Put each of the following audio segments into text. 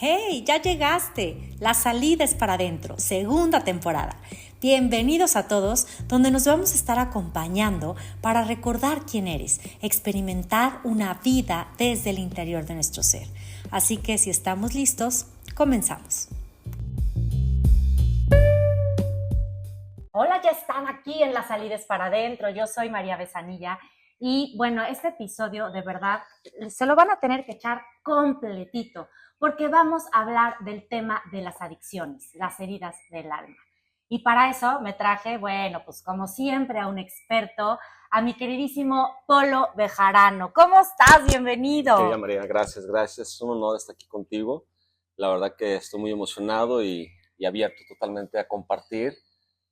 ¡Hey! ¡Ya llegaste! La salida es para adentro, segunda temporada. Bienvenidos a todos, donde nos vamos a estar acompañando para recordar quién eres, experimentar una vida desde el interior de nuestro ser. Así que si estamos listos, comenzamos. Hola, ya están aquí en La salida es para adentro. Yo soy María Besanilla. Y bueno, este episodio de verdad se lo van a tener que echar completito, porque vamos a hablar del tema de las adicciones, las heridas del alma. Y para eso me traje, bueno, pues como siempre, a un experto, a mi queridísimo Polo Bejarano. ¿Cómo estás? Bienvenido. Querida María, gracias. Es un honor estar aquí contigo. La verdad que estoy muy emocionado y abierto totalmente a compartir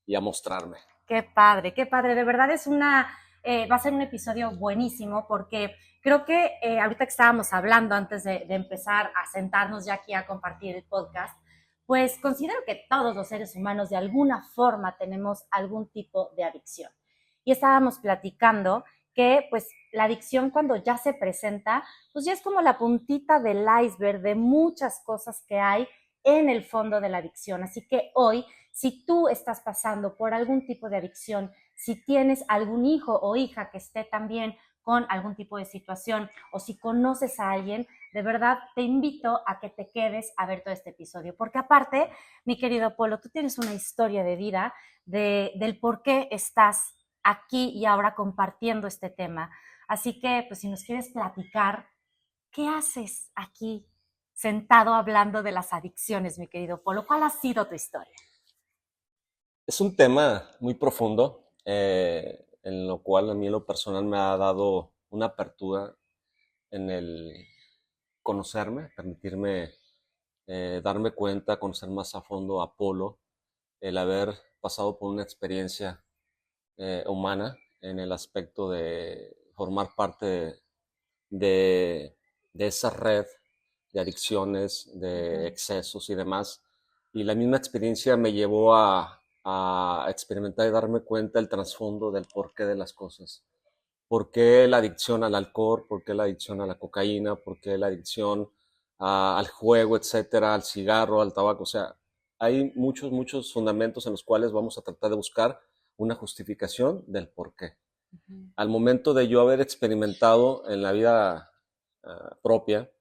y a mostrarme. Qué padre, qué padre. De verdad va a ser un episodio buenísimo porque creo que ahorita que estábamos hablando antes de empezar a sentarnos ya aquí a compartir el podcast, pues considero que todos los seres humanos de alguna forma tenemos algún tipo de adicción. Y estábamos platicando que pues la adicción cuando ya se presenta, pues ya es como la puntita del iceberg de muchas cosas que hay en el fondo de la adicción. Así que hoy, si tú estás pasando por algún tipo de adicción, si tienes algún hijo o hija que esté también con algún tipo de situación o si conoces a alguien, de verdad te invito a que te quedes a ver todo este episodio. Porque aparte, mi querido Polo, tú tienes una historia de vida del por qué estás aquí y ahora compartiendo este tema. Así que, pues si nos quieres platicar, ¿qué haces aquí sentado hablando de las adicciones, mi querido Polo? ¿Cuál ha sido tu historia? Es un tema muy profundo, en lo cual a mí en lo personal me ha dado una apertura en el conocerme, permitirme darme cuenta, conocer más a fondo a Polo, el haber pasado por una experiencia humana en el aspecto de formar parte de, de esa red de adicciones, de excesos y demás. Y la misma experiencia me llevó a experimentar y darme cuenta del trasfondo del porqué de las cosas. ¿Por qué la adicción al alcohol? ¿Por qué la adicción a la cocaína? ¿Por qué la adicción al juego, etcétera, al cigarro, al tabaco? O sea, hay muchos fundamentos en los cuales vamos a tratar de buscar una justificación del porqué. Al momento de yo haber experimentado en la vida propia,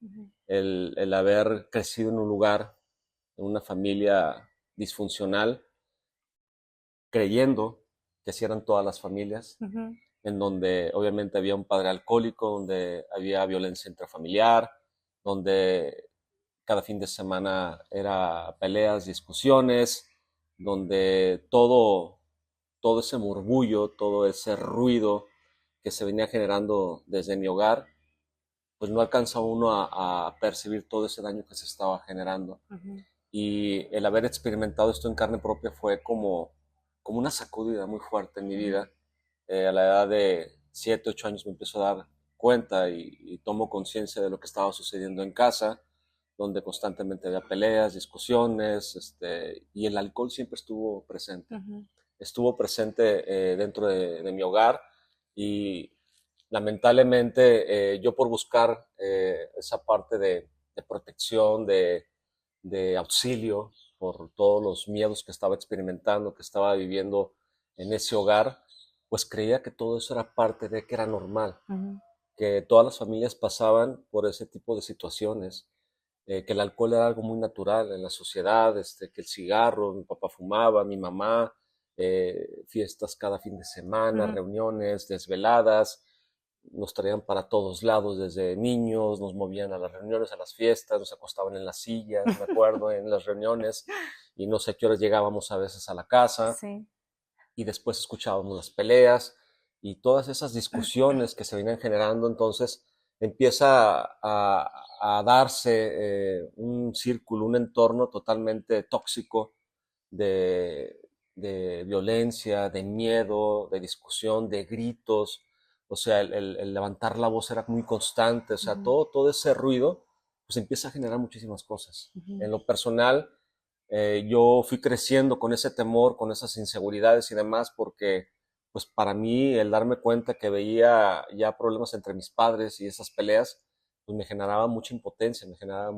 el haber crecido en un lugar, en una familia disfuncional, creyendo que así eran todas las familias, en donde obviamente había un padre alcohólico, donde había violencia intrafamiliar, donde cada fin de semana era peleas, discusiones, donde todo ese murmullo, todo ese ruido que se venía generando desde mi hogar, pues no alcanza uno a percibir todo ese daño que se estaba generando. Y el haber experimentado esto en carne propia fue como una sacudida muy fuerte en mi vida. A la edad de 7, 8 años me empezó a dar cuenta y tomo conciencia de lo que estaba sucediendo en casa, donde constantemente había peleas, discusiones, y el alcohol siempre estuvo presente. Estuvo presente dentro de mi hogar y lamentablemente yo por buscar esa parte de protección, de auxilio por todos los miedos que estaba experimentando, que estaba viviendo en ese hogar, pues creía que todo eso era parte de que era normal, que todas las familias pasaban por ese tipo de situaciones, que el alcohol era algo muy natural en la sociedad, que el cigarro, mi papá fumaba, mi mamá, fiestas cada fin de semana, reuniones, desveladas, nos traían para todos lados desde niños, nos movían a las reuniones, a las fiestas, nos acostaban en las sillas, me acuerdo, en las reuniones, y no sé a qué horas llegábamos a veces a la casa, Sí. y después escuchábamos las peleas y todas esas discusiones que se venían generando. Entonces empieza a darse un círculo, un entorno totalmente tóxico de, de violencia, de miedo, de discusión, de gritos. O sea, el levantar la voz era muy constante. O sea, todo ese ruido pues empieza a generar muchísimas cosas. En lo personal, yo fui creciendo con ese temor, con esas inseguridades y demás, porque pues para mí el darme cuenta que veía ya problemas entre mis padres y esas peleas, pues me generaba mucha impotencia, me generaba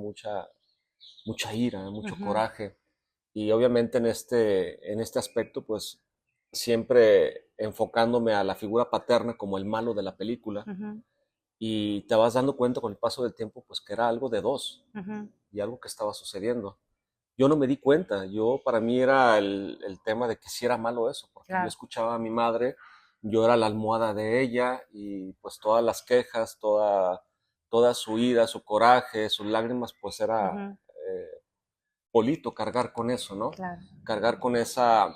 mucha ira, mucho coraje. Y obviamente en este aspecto, pues siempre enfocándome a la figura paterna como el malo de la película. Y te vas dando cuenta con el paso del tiempo, pues que era algo de dos y algo que estaba sucediendo. Yo no me di cuenta, para mí era el tema de que sí era malo eso, porque yo escuchaba a mi madre, yo era la almohada de ella y pues todas las quejas, toda su ira, su coraje, sus lágrimas, pues era polito cargar con eso, ¿no? Claro. Cargar con esa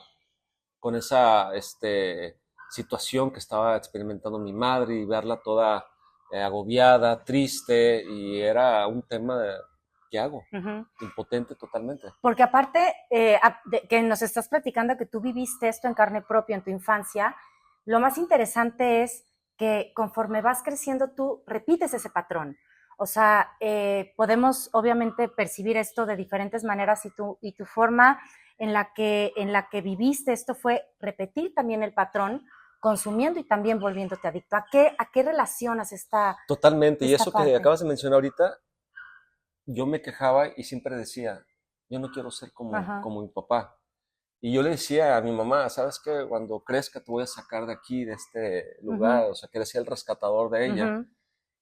situación que estaba experimentando mi madre y verla toda agobiada, triste, y era un tema de, ¿qué hago? Impotente totalmente. Porque aparte que nos estás platicando que tú viviste esto en carne propia en tu infancia, lo más interesante es que conforme vas creciendo tú repites ese patrón. O sea, podemos obviamente percibir esto de diferentes maneras y tu forma en la que viviste esto fue repetir también el patrón, consumiendo y también volviéndote adicto. ¿A qué relacionas esta Totalmente, y eso parte? que acabas de mencionar ahorita, yo me quejaba y siempre decía, yo no quiero ser como mi papá. Y yo le decía a mi mamá, ¿sabes qué? Cuando crezca te voy a sacar de aquí, de este lugar, o sea, que decía el rescatador de ella.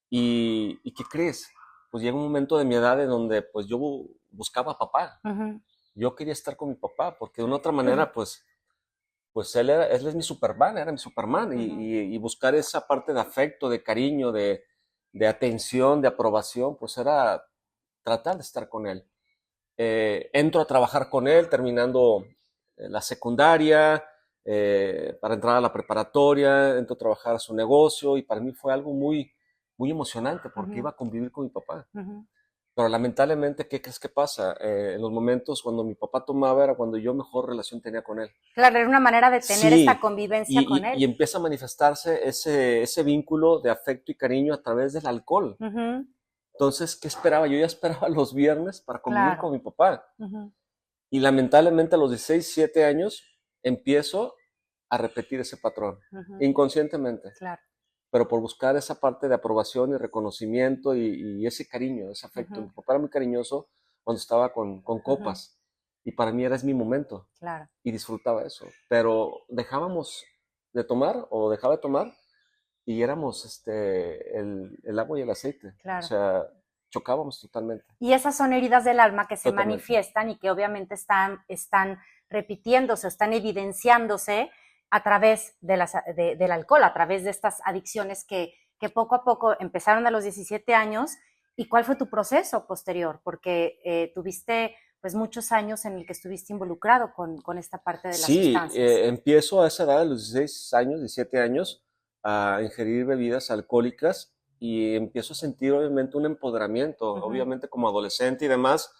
¿Y qué crees? Pues llega un momento de mi edad en donde pues yo buscaba a papá. Yo quería estar con mi papá, porque de una otra manera, pues él es mi Superman, era mi Superman. Y buscar esa parte de afecto, de cariño, de atención, de aprobación, pues era tratar de estar con él. Entro a trabajar con él terminando la secundaria, para entrar a la preparatoria, entro a trabajar a su negocio y para mí fue algo muy, muy emocionante porque iba a convivir con mi papá. Pero lamentablemente, ¿qué crees que pasa? En los momentos cuando mi papá tomaba era cuando yo mejor relación tenía con él. Claro, era una manera de tener esta Sí, convivencia con él. y empieza a manifestarse ese vínculo de afecto y cariño a través del alcohol. Entonces, ¿qué esperaba? Yo ya esperaba los viernes para convivir con mi papá. Y lamentablemente a los 16, 17 años empiezo a repetir ese patrón, inconscientemente. Claro. Pero por buscar esa parte de aprobación y reconocimiento y ese cariño, ese afecto. Mi papá era muy cariñoso cuando estaba con copas y para mí es mi momento. Claro. Y disfrutaba eso. Pero dejábamos de tomar o dejaba de tomar y éramos el agua y el aceite. Claro. O sea, chocábamos totalmente. Y esas son heridas del alma que se Totalmente. manifiestan y que obviamente están repitiéndose, están evidenciándose a través del alcohol, a través de estas adicciones que poco a poco empezaron a los 17 años. ¿Y cuál fue tu proceso posterior? Porque tuviste pues muchos años en el que estuviste involucrado con esta parte de las sustancias. Empiezo a esa edad, a los 16 años, 17 años, a ingerir bebidas alcohólicas y empiezo a sentir obviamente un empoderamiento, obviamente como adolescente y demás,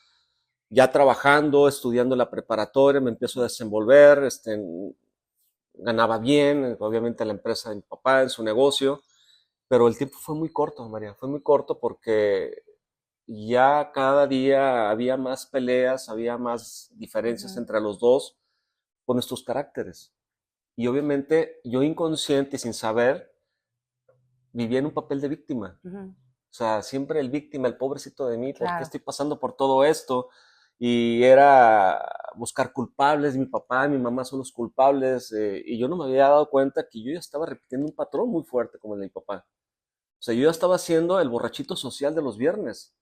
ya trabajando, estudiando la preparatoria, me empiezo a desenvolver, ganaba bien, obviamente la empresa de mi papá, en su negocio, pero el tiempo fue muy corto, María, fue muy corto porque ya cada día había más peleas, había más diferencias entre los dos por nuestros caracteres. Y obviamente yo inconsciente, sin saber, vivía en un papel de víctima. O sea, siempre el víctima, el pobrecito de mí, ¿por qué estoy pasando por todo esto? Y era buscar culpables, mi papá, mi mamá son los culpables, y yo no me había dado cuenta que yo ya estaba repitiendo un patrón muy fuerte como el de mi papá. O sea, yo ya estaba haciendo el borrachito social de los viernes,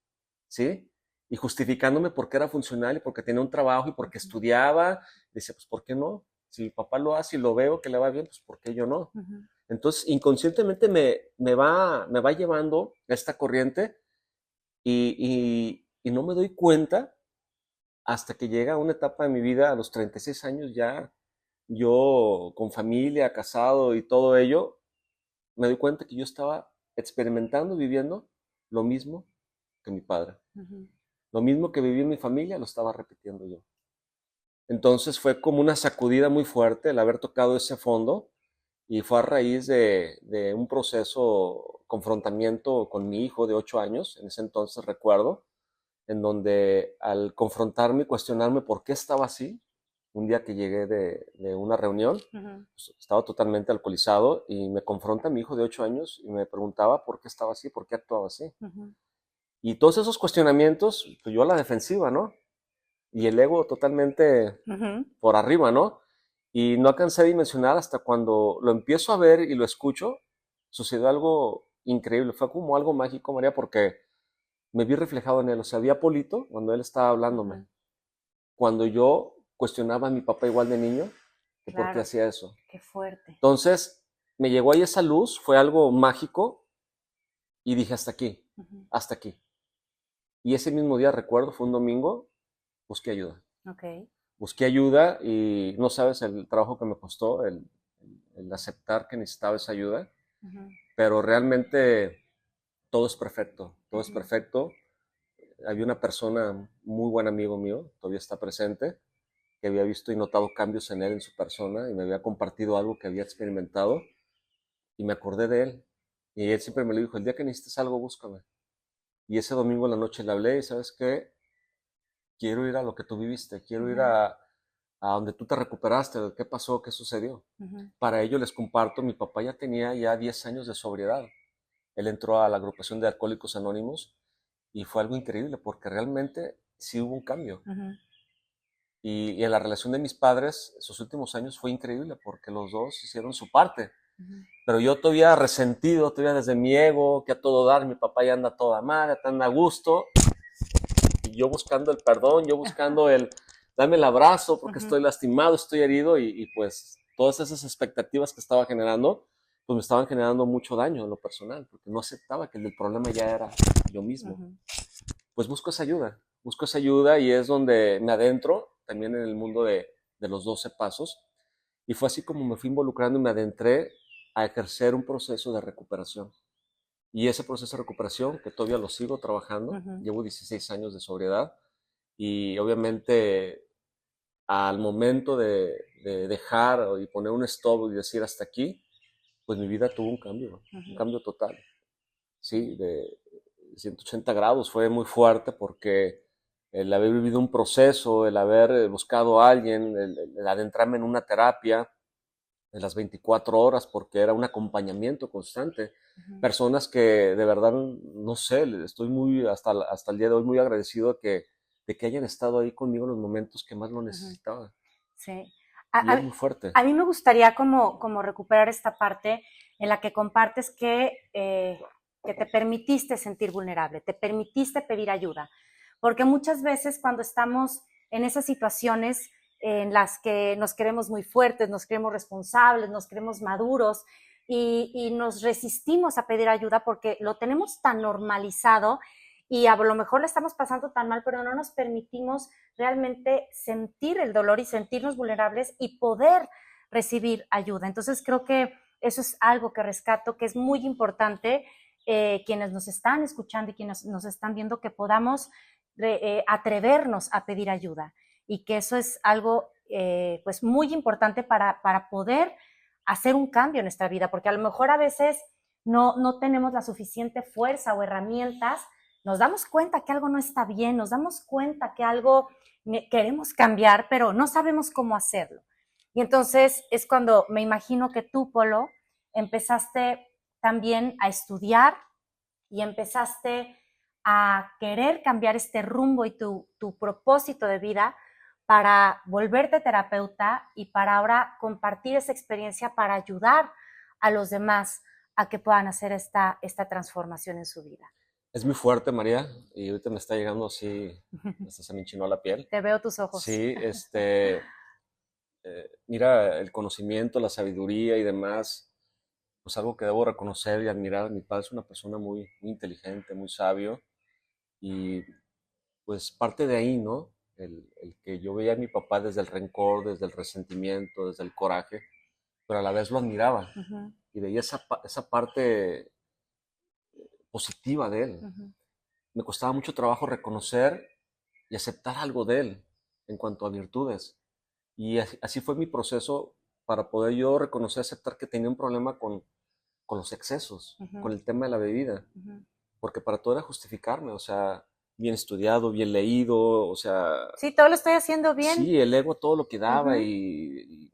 ¿sí? Y justificándome porque era funcional y porque tenía un trabajo y porque estudiaba. Decía, pues, ¿por qué no? Si mi papá lo hace y lo veo que le va bien, pues, ¿por qué yo no? Entonces, inconscientemente me va llevando esta corriente y no me doy cuenta hasta que llega una etapa de mi vida, a los 36 años ya, yo con familia, casado y todo ello, me doy cuenta que yo estaba experimentando, viviendo lo mismo que mi padre. Lo mismo que viví en mi familia, lo estaba repitiendo yo. Entonces fue como una sacudida muy fuerte el haber tocado ese fondo y fue a raíz de un proceso, confrontamiento con mi hijo de 8 años, en ese entonces recuerdo, en donde al confrontarme y cuestionarme por qué estaba así, un día que llegué de una reunión, pues, estaba totalmente alcoholizado y me confronta mi hijo de 8 años y me preguntaba por qué estaba así, por qué actuaba así. Y todos esos cuestionamientos, pues yo a la defensiva, ¿no? Y el ego totalmente por arriba, ¿no? Y no alcancé a dimensionar hasta cuando lo empiezo a ver y lo escucho, sucedió algo increíble. Fue como algo mágico, María, porque me vi reflejado en él. O sea, vi a Polito cuando él estaba hablándome. Cuando yo cuestionaba a mi papá igual de niño, que por qué hacía eso. Qué fuerte. Entonces, me llegó ahí esa luz, fue algo mágico, y dije, hasta aquí, hasta aquí. Y ese mismo día, recuerdo, fue un domingo, busqué ayuda. Busqué ayuda y no sabes el trabajo que me costó, el aceptar que necesitaba esa ayuda, pero realmente todo es perfecto, todo es perfecto. Había una persona, muy buen amigo mío, todavía está presente, que había visto y notado cambios en él, en su persona, y me había compartido algo que había experimentado, y me acordé de él. Y él siempre me lo dijo, el día que necesites algo, búscame. Y ese domingo en la noche le hablé y, ¿sabes qué? Quiero ir a lo que tú viviste, quiero ir a donde tú te recuperaste, qué pasó, qué sucedió. Para ello les comparto, mi papá ya tenía ya 10 años de sobriedad. Él entró a la agrupación de Alcohólicos Anónimos y fue algo increíble porque realmente sí hubo un cambio. Y en la relación de mis padres, esos últimos años fue increíble porque los dos hicieron su parte. Pero yo todavía resentido, todavía desde mi ego, que a todo dar, mi papá ya anda toda mal, ya anda a gusto. Y yo buscando el perdón, yo buscando el dame el abrazo porque estoy lastimado, estoy herido y pues todas esas expectativas que estaba generando, pues me estaban generando mucho daño en lo personal porque no aceptaba que el problema ya era yo mismo. Pues busco esa ayuda y es donde me adentro también en el mundo de los 12 pasos y fue así como me fui involucrando y me adentré a ejercer un proceso de recuperación. Y ese proceso de recuperación, que todavía lo sigo trabajando, llevo 16 años de sobriedad y obviamente al momento de dejar y poner un stop y decir hasta aquí, pues mi vida tuvo un cambio total, ¿sí? De 180 grados, fue muy fuerte porque el haber vivido un proceso, el haber buscado a alguien, el adentrarme en una terapia, de las 24 horas porque era un acompañamiento constante. Personas que de verdad, no sé, estoy muy, hasta el día de hoy muy agradecido de que hayan estado ahí conmigo en los momentos que más lo necesitaba. Sí. Y es muy fuerte. A mí me gustaría como recuperar esta parte en la que compartes que te permitiste sentir vulnerable, te permitiste pedir ayuda. Porque muchas veces cuando estamos en esas situaciones en las que nos creemos muy fuertes, nos creemos responsables, nos creemos maduros y nos resistimos a pedir ayuda porque lo tenemos tan normalizado y a lo mejor le estamos pasando tan mal, pero no nos permitimos realmente sentir el dolor y sentirnos vulnerables y poder recibir ayuda. Entonces creo que eso es algo que rescato, que es muy importante, quienes nos están escuchando y quienes nos están viendo, que podamos atrevernos a pedir ayuda y que eso es algo pues muy importante para poder hacer un cambio en nuestra vida, porque a lo mejor a veces no tenemos la suficiente fuerza o herramientas, nos damos cuenta que algo no está bien, nos damos cuenta que algo queremos cambiar, pero no sabemos cómo hacerlo. Y entonces es cuando me imagino que tú, Polo, empezaste también a estudiar y empezaste a querer cambiar este rumbo y tu propósito de vida para volverte terapeuta y para ahora compartir esa experiencia para ayudar a los demás a que puedan hacer esta transformación en su vida. Es muy fuerte, María, y ahorita me está llegando así, hasta se me enchinó la piel. Te veo tus ojos. Sí, mira, el conocimiento, la sabiduría y demás, pues algo que debo reconocer y admirar. Mi padre es una persona muy, muy inteligente, muy sabio, y pues parte de ahí, ¿no? El que yo veía a mi papá desde el rencor, desde el resentimiento, desde el coraje, pero a la vez lo admiraba. Y veía esa parte positiva de él. Me costaba mucho trabajo reconocer y aceptar algo de él en cuanto a virtudes. Y así fue mi proceso para poder yo reconocer, aceptar que tenía un problema con los excesos, con el tema de la bebida. Porque para todo era justificarme, o sea, bien estudiado, bien leído, o sea... Sí, todo lo estoy haciendo bien. Sí, el ego todo lo que daba y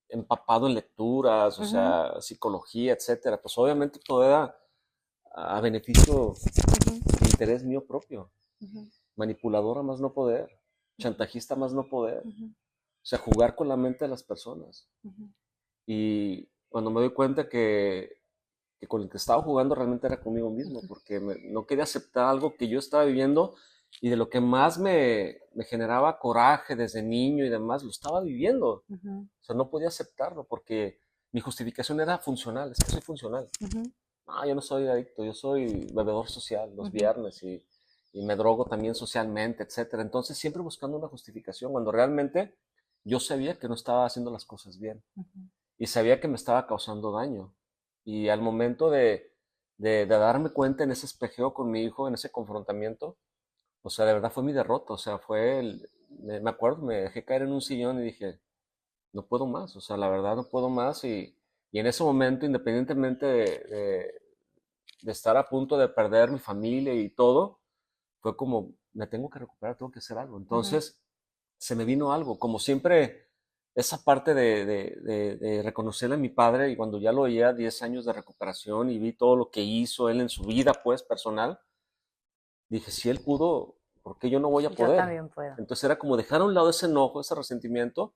empapado en lecturas, o sea, psicología, etcétera. Pues obviamente todo era a beneficio interés mío propio. Manipuladora más no poder, chantajista más no poder. O sea, jugar con la mente de las personas. Y cuando me doy cuenta que con el que estaba jugando realmente era conmigo mismo, porque no quería aceptar algo que yo estaba viviendo y de lo que más me generaba coraje desde niño y demás, lo estaba viviendo. O sea, no podía aceptarlo porque mi justificación era funcional, es que soy funcional. No, yo no soy adicto, yo soy bebedor social los viernes y me drogo también socialmente, etcétera. Entonces siempre buscando una justificación cuando realmente yo sabía que no estaba haciendo las cosas bien y sabía que me estaba causando daño. Y al momento de darme cuenta en ese espejeo con mi hijo, en ese confrontamiento, o sea, de verdad fue mi derrota, o sea, me acuerdo, me dejé caer en un sillón y dije, no puedo más, o sea, la verdad no puedo más y en ese momento, independientemente de estar a punto de perder mi familia y todo, fue como, me tengo que recuperar, tengo que hacer algo. Entonces, se me vino algo, como siempre, esa parte de reconocerle a mi padre y cuando ya lo oía 10 años de recuperación y vi todo lo que hizo él en su vida, pues, personal, dije, si él pudo, ¿por qué yo no voy a poder? Yo también puedo. Entonces era como dejar a un lado ese enojo, ese resentimiento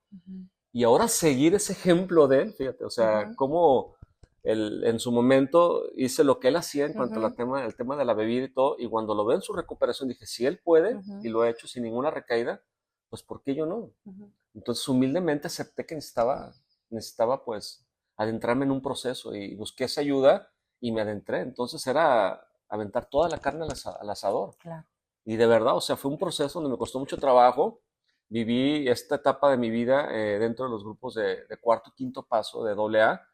y ahora seguir ese ejemplo de él, fíjate, o sea, cómo en su momento hice lo que él hacía en cuanto al tema de la bebida y todo, y cuando lo veo en su recuperación dije, si él puede y lo ha hecho sin ninguna recaída, pues ¿por qué yo no? Entonces humildemente acepté que necesitaba pues adentrarme en un proceso y busqué esa ayuda y me adentré. Entonces era aventar toda la carne al asador. Claro. Y de verdad, o sea, fue un proceso donde me costó mucho trabajo. Viví esta etapa de mi vida dentro de los grupos de cuarto y quinto paso de AA,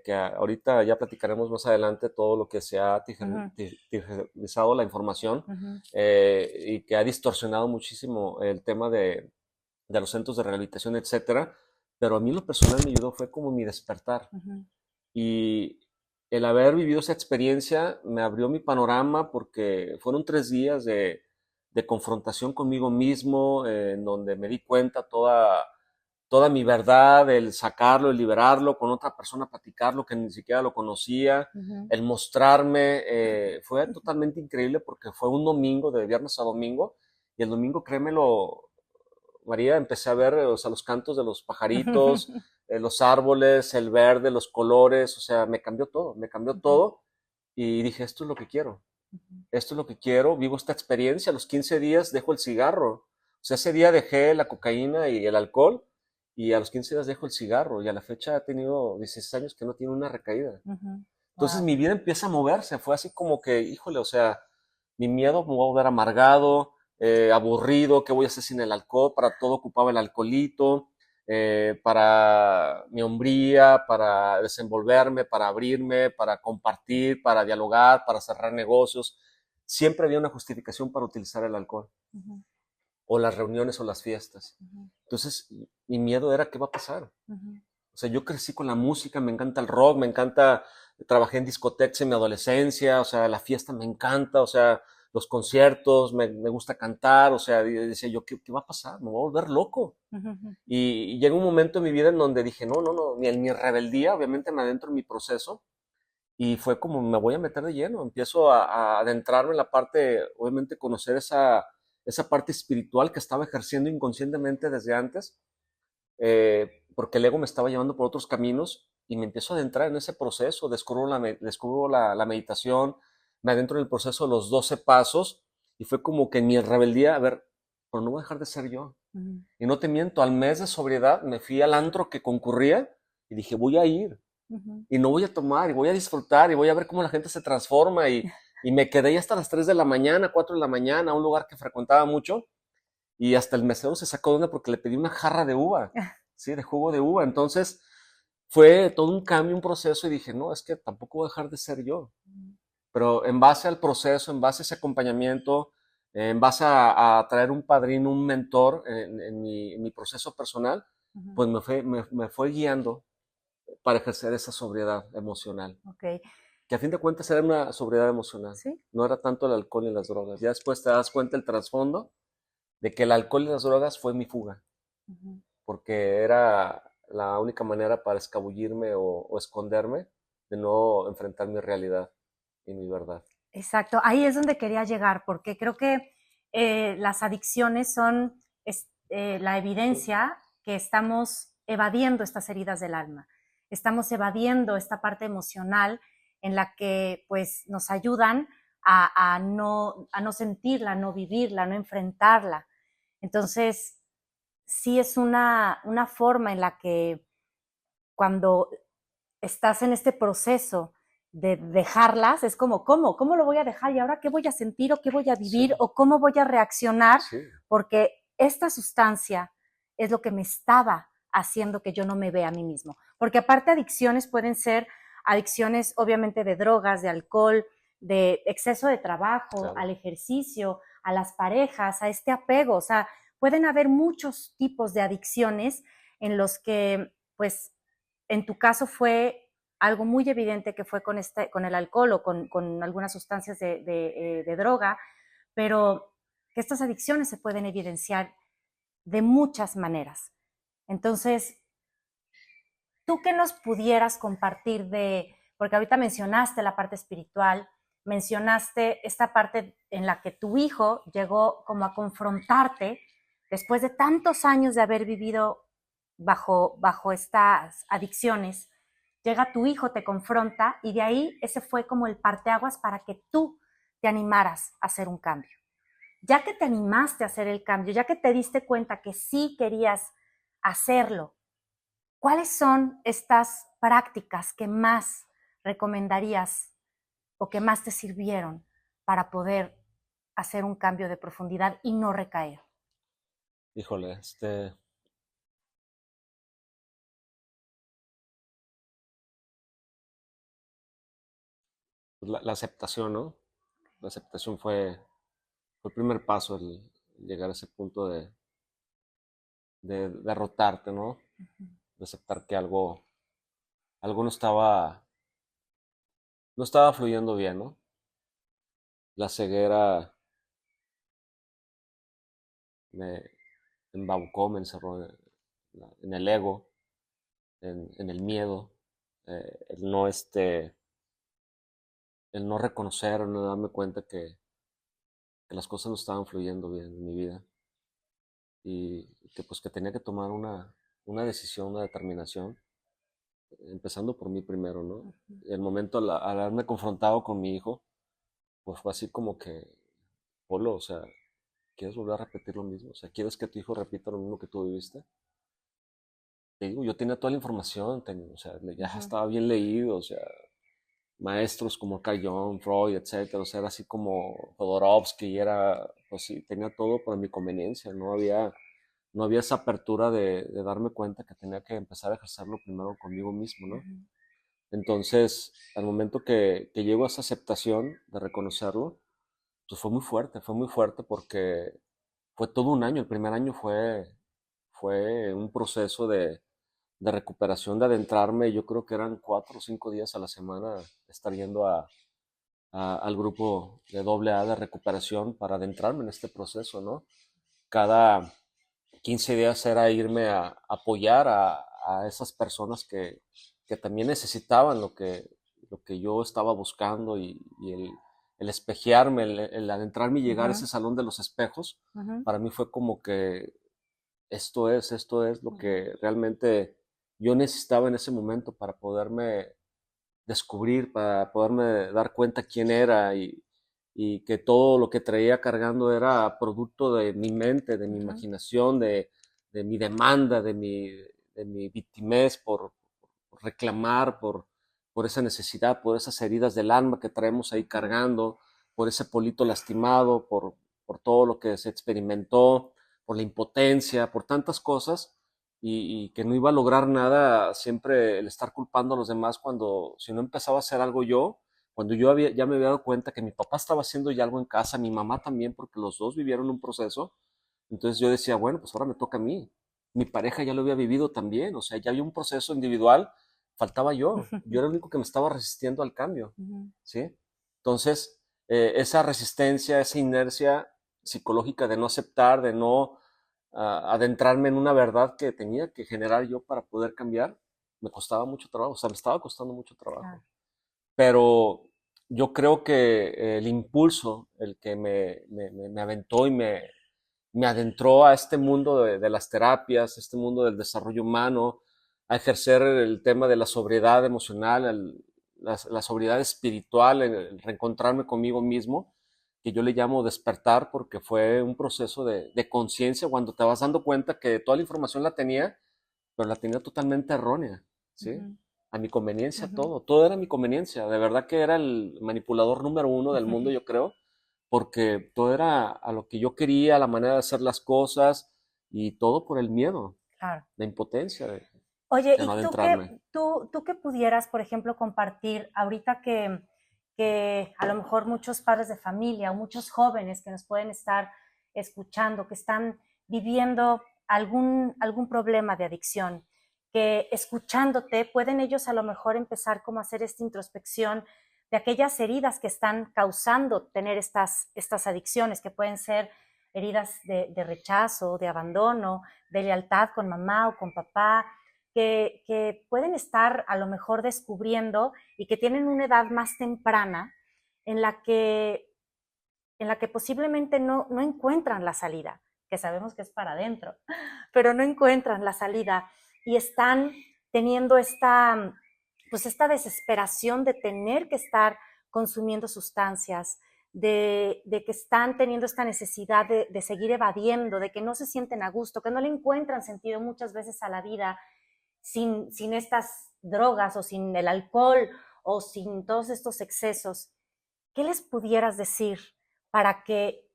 que ahorita ya platicaremos más adelante todo lo que se ha tijerizado la información y que ha distorsionado muchísimo el tema de los centros de rehabilitación, etcétera. Pero a mí lo personal me ayudó, fue como mi despertar. Y el haber vivido esa experiencia me abrió mi panorama porque fueron 3 días de confrontación conmigo mismo, en donde me di cuenta toda mi verdad, el sacarlo, el liberarlo, con otra persona platicarlo que ni siquiera lo conocía, el mostrarme, fue totalmente increíble porque fue un domingo, de viernes a domingo, y el domingo, créemelo, María, empecé a ver, o sea, los cantos de los pajaritos, los árboles, el verde, los colores, o sea, me cambió todo y dije, esto es lo que quiero, esto es lo que quiero, vivo esta experiencia, a los 15 días dejo el cigarro, o sea, ese día dejé la cocaína y el alcohol y a los 15 días dejo el cigarro y a la fecha he tenido 16 años que no tiene una recaída. Entonces mi vida empieza a moverse, fue así como que, híjole, o sea, mi miedo me va a volver amargado, aburrido, ¿qué voy a hacer sin el alcohol? Para todo ocupaba el alcoholito, para mi hombría, para desenvolverme, para abrirme, para compartir, para dialogar, para cerrar negocios. Siempre había una justificación para utilizar el alcohol, o las reuniones o las fiestas. Entonces, mi miedo era, ¿qué va a pasar? O sea, yo crecí con la música, me encanta el rock, me encanta, trabajé en discotecas en mi adolescencia, o sea, la fiesta me encanta, o sea, los conciertos, me gusta cantar, o sea, decía yo, ¿qué va a pasar? Me voy a volver loco. Y llega un momento en mi vida en donde dije, no, en mi rebeldía, obviamente me adentro en mi proceso, y fue como, me voy a meter de lleno, empiezo a adentrarme en la parte, obviamente conocer esa parte espiritual que estaba ejerciendo inconscientemente desde antes, porque el ego me estaba llevando por otros caminos y me empiezo a adentrar en ese proceso, descubro la meditación, me adentro en el proceso de los 12 pasos y fue como que en mi rebeldía, a ver, pero no voy a dejar de ser yo. Y no te miento, al mes de sobriedad me fui al antro que concurría y dije, voy a ir y no voy a tomar y voy a disfrutar y voy a ver cómo la gente se transforma y me quedé ahí hasta las 3 de la mañana, 4 de la mañana, a un lugar que frecuentaba mucho y hasta el mesero se sacó de onda porque le pedí una jarra de uva, ¿sí? De jugo de uva. Entonces fue todo un cambio, un proceso y dije, no, es que tampoco voy a dejar de ser yo. Pero en base al proceso, en base a ese acompañamiento, en base a traer un padrino, un mentor en mi proceso personal, pues me fue guiando para ejercer esa sobriedad emocional. Okay. Que a fin de cuentas era una sobriedad emocional. ¿Sí? No era tanto el alcohol y las drogas. Ya después te das cuenta el trasfondo de que el alcohol y las drogas fue mi fuga, porque era la única manera para escabullirme o esconderme de no enfrentar mi realidad y mi verdad. Exacto, ahí es donde quería llegar, porque creo que las adicciones son la evidencia que estamos evadiendo estas heridas del alma, estamos evadiendo esta parte emocional en la que pues nos ayudan a no sentirla, a no vivirla, a no enfrentarla. Entonces, sí es una forma en la que cuando estás en este proceso de dejarlas, es como, ¿cómo lo voy a dejar? ¿Y ahora qué voy a sentir o qué voy a vivir Sí, o cómo voy a reaccionar? sí, Porque esta sustancia es lo que me estaba haciendo que yo no me vea a mí mismo. Porque aparte adicciones pueden ser adicciones obviamente de drogas, de alcohol, de exceso de trabajo, claro. al ejercicio, a las parejas, a este apego. O sea, pueden haber muchos tipos de adicciones en los que, pues, en tu caso fue algo muy evidente que fue con el alcohol o con algunas sustancias de droga, pero que estas adicciones se pueden evidenciar de muchas maneras. Entonces, ¿tú qué nos pudieras compartir porque ahorita mencionaste la parte espiritual, mencionaste esta parte en la que tu hijo llegó como a confrontarte después de tantos años de haber vivido bajo estas adicciones, llega tu hijo, te confronta y de ahí ese fue como el parteaguas para que tú te animaras a hacer un cambio. Ya que te animaste a hacer el cambio, ya que te diste cuenta que sí querías hacerlo, ¿cuáles son estas prácticas que más recomendarías o que más te sirvieron para poder hacer un cambio de profundidad y no recaer? Híjole, pues la aceptación, ¿no? La aceptación fue el primer paso, el llegar a ese punto de derrotarte, ¿no? De aceptar que algo no estaba fluyendo bien, ¿no? La ceguera me embaucó, me encerró en el ego, en el miedo, el no reconocer, el no darme cuenta que las cosas no estaban fluyendo bien en mi vida y que pues que tenía que tomar una decisión, una determinación, empezando por mí primero, ¿no? El momento al haberme confrontado con mi hijo, pues fue así como que, Polo, o sea, ¿quieres volver a repetir lo mismo? O sea, ¿quieres que tu hijo repita lo mismo que tú viviste? Te digo, yo tenía toda la información, o sea, ya estaba bien leído, o sea, maestros como Carl Jung, Freud, etcétera, o sea, era así como Jodorowsky, pues sí, tenía todo para mi conveniencia, no había esa apertura de darme cuenta que tenía que empezar a ejercerlo primero conmigo mismo, ¿no? Entonces, al momento que llego a esa aceptación de reconocerlo, pues fue muy fuerte porque fue todo un año, el primer año fue un proceso de recuperación, de adentrarme, yo creo que eran 4 o 5 días a la semana estar yendo al grupo de AA de recuperación para adentrarme en este proceso, ¿no? Cada 15 días era irme a apoyar a esas personas que también necesitaban lo que yo estaba buscando y el espejearme, el adentrarme y llegar a ese salón de los espejos, para mí fue como que esto es lo que realmente yo necesitaba en ese momento para poderme descubrir, para poderme dar cuenta quién era y que todo lo que traía cargando era producto de mi mente, de mi imaginación, de mi demanda, de mi victimez por reclamar, por esa necesidad, por esas heridas del alma que traemos ahí cargando, por ese polito lastimado, por todo lo que se experimentó, por la impotencia, por tantas cosas y que no iba a lograr nada siempre el estar culpando a los demás cuando si no empezaba a hacer algo yo, cuando ya me había dado cuenta que mi papá estaba haciendo ya algo en casa, mi mamá también, porque los dos vivieron un proceso, entonces yo decía, bueno, pues ahora me toca a mí. Mi pareja ya lo había vivido también, o sea, ya había un proceso individual, faltaba yo era el único que me estaba resistiendo al cambio, ¿sí? Entonces, esa resistencia, esa inercia psicológica de no aceptar, de no adentrarme en una verdad que tenía que generar yo para poder cambiar, me costaba mucho trabajo, o sea, me estaba costando mucho trabajo. Pero yo creo que el impulso, el que me aventó y me adentró a este mundo de las terapias, este mundo del desarrollo humano, a ejercer el tema de la sobriedad emocional, la sobriedad espiritual, el reencontrarme conmigo mismo, que yo le llamo despertar, porque fue un proceso de conciencia cuando te vas dando cuenta que toda la información la tenía, pero la tenía totalmente errónea, ¿sí? Ujú, A mi conveniencia ujú, todo era mi conveniencia, de verdad que era el manipulador número uno del mundo, ujú. yo creo, porque todo era a lo que yo quería, la manera de hacer las cosas y todo por el miedo, Claro. la impotencia Oye, de no ¿y adentrarme. tú qué pudieras, por ejemplo, compartir ahorita que a lo mejor muchos padres de familia o muchos jóvenes que nos pueden estar escuchando, que están viviendo algún problema de adicción, que escuchándote pueden ellos a lo mejor empezar como a hacer esta introspección de aquellas heridas que están causando tener estas adicciones, que pueden ser heridas de rechazo, de abandono, de lealtad con mamá o con papá, que pueden estar a lo mejor descubriendo y que tienen una edad más temprana en la que, en la que posiblemente no encuentran la salida, que sabemos que es para adentro, pero no encuentran la salida y están teniendo pues esta desesperación de tener que estar consumiendo sustancias, que están teniendo esta necesidad de seguir evadiendo, de que no se sienten a gusto, que no le encuentran sentido muchas veces a la vida sin estas drogas o sin el alcohol o sin todos estos excesos. ¿Qué les pudieras decir para que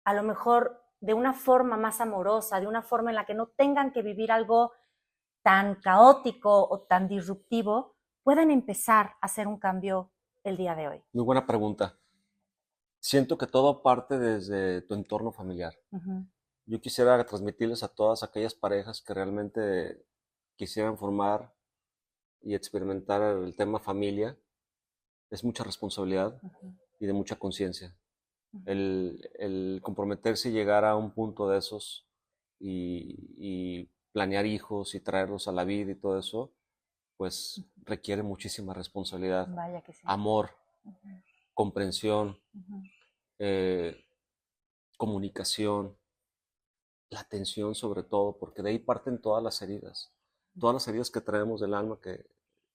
a lo mejor de una forma más amorosa, de una forma en la que no tengan que vivir algo tan caótico o tan disruptivo, puedan empezar a hacer un cambio el día de hoy? Muy buena pregunta. Siento que todo parte desde tu entorno familiar. Ujú, Yo quisiera transmitirles a todas aquellas parejas que realmente quisieran formar y experimentar el tema familia, es mucha responsabilidad ujú, y de mucha conciencia. ujú, El comprometerse y llegar a un punto de esos y planear hijos y traerlos a la vida y todo eso, pues ujú. requiere muchísima responsabilidad, Vaya que sí. amor, Ujú, comprensión, ujú, eh, comunicación, la atención sobre todo, porque de ahí parten todas las heridas que traemos del alma, que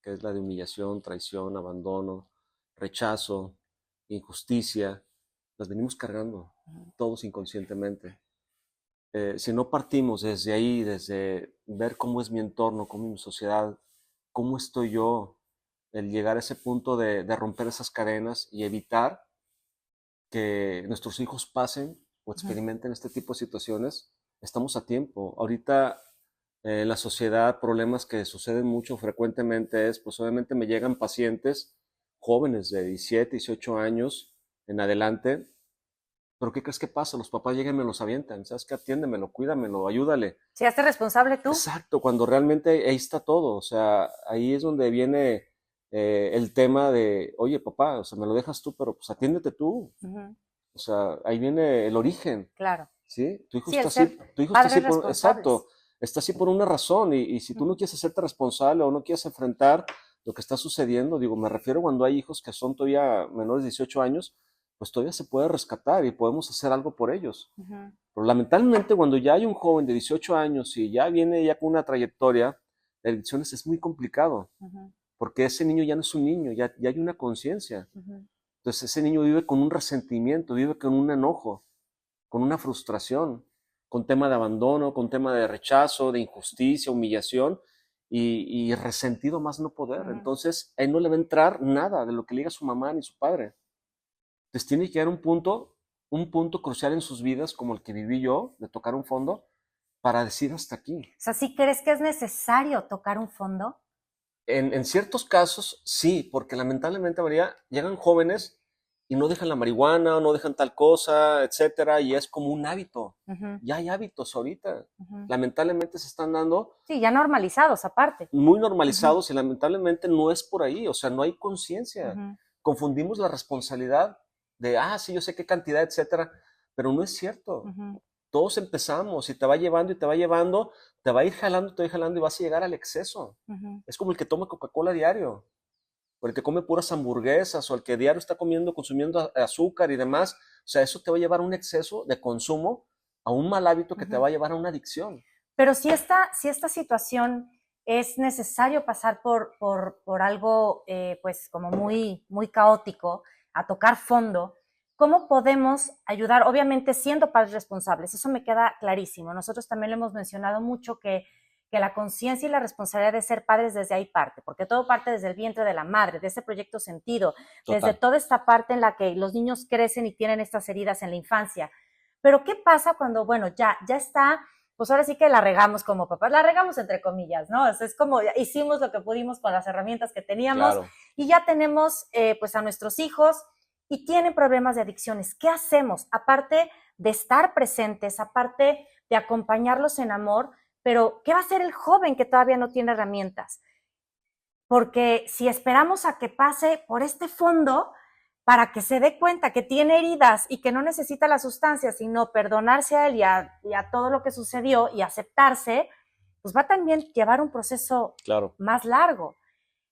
es la de humillación, traición, abandono, rechazo, injusticia, las venimos cargando ujú. todos inconscientemente. Si no partimos desde ahí, desde ver cómo es mi entorno, cómo es mi sociedad, cómo estoy yo, el llegar a ese punto de romper esas cadenas y evitar que nuestros hijos pasen o Ujú. experimenten este tipo de situaciones, estamos a tiempo. Ahorita en la sociedad problemas que suceden mucho frecuentemente es, pues obviamente me llegan pacientes jóvenes de 17, 18 años en adelante, pero ¿qué crees que pasa? Los papás llegan y me los avientan, ¿sabes qué? Atiéndemelo, cuídamelo, ayúdale. ¿Se hace responsable tú? Exacto, cuando realmente ahí está todo, o sea, ahí es donde viene el tema de, oye papá, o sea, me lo dejas tú, pero pues atiéndete tú, Ujú, o sea, ahí viene el origen, claro. ¿sí? Tu hijo Sí, está el así, ser tu hijo está así padres por, responsables. exacto, está así por una razón y si tú no quieres hacerte responsable o no quieres enfrentar lo que está sucediendo, digo, me refiero cuando hay hijos que son todavía menores de 18 años, pues todavía se puede rescatar y podemos hacer algo por ellos. Ujú, Pero lamentablemente cuando ya hay un joven de 18 años y ya viene ya con una trayectoria de adicciones es muy complicado, ujú, porque ese niño ya no es un niño, ya hay una conciencia. ujú. Entonces ese niño vive con un resentimiento, vive con un enojo, con una frustración, con tema de abandono, con tema de rechazo, de injusticia, humillación y resentido más no poder. Ujú. Entonces, a él no le va a entrar nada de lo que le diga su mamá ni su padre. Entonces tiene que llegar un punto crucial en sus vidas, como el que viví yo, de tocar un fondo, para decir hasta aquí. O sea, ¿sí crees que es necesario tocar un fondo? En ciertos casos, sí, porque lamentablemente, María, llegan jóvenes y no dejan la marihuana o no dejan tal cosa, etcétera, y es como un hábito. Ujú, Ya hay hábitos ahorita. ujú. Lamentablemente se están dando Sí, ya normalizados aparte. muy Ujú, normalizados y lamentablemente no es por ahí, o sea, no hay conciencia. ujú, Confundimos la responsabilidad de, sí, yo sé qué cantidad, etcétera, pero no es cierto. ujú, Todos empezamos y te va llevando y te va llevando, te va a ir jalando, te va a ir jalando y vas a llegar al exceso. ujú. Es como el que toma Coca-Cola diario. o el que come puras hamburguesas, o el que diario está consumiendo azúcar y demás. O sea, eso te va a llevar a un exceso de consumo, a un mal hábito que te va a llevar a una adicción. Pero si esta situación es necesario pasar por algo pues como muy, muy caótico, a tocar fondo, ¿cómo podemos ayudar? Obviamente siendo padres responsables, eso me queda clarísimo. Nosotros también lo hemos mencionado mucho, que la conciencia y la responsabilidad de ser padres desde ahí parte, porque todo parte desde el vientre de la madre, de ese proyecto sentido, Total. desde toda esta parte en la que los niños crecen y tienen estas heridas en la infancia. Pero ¿qué pasa cuando, bueno, ya está, pues ahora sí que la regamos como papás, la regamos entre comillas, ¿no? O sea, es como hicimos lo que pudimos con las herramientas que teníamos, Claro. Y ya tenemos pues a nuestros hijos y tienen problemas de adicciones. ¿Qué hacemos? Aparte de estar presentes, aparte de acompañarlos en amor, pero ¿qué va a hacer el joven que todavía no tiene herramientas? Porque si esperamos a que pase por este fondo para que se dé cuenta que tiene heridas y que no necesita la sustancia, sino perdonarse a él y a todo lo que sucedió y aceptarse, pues va a también llevar un proceso más largo.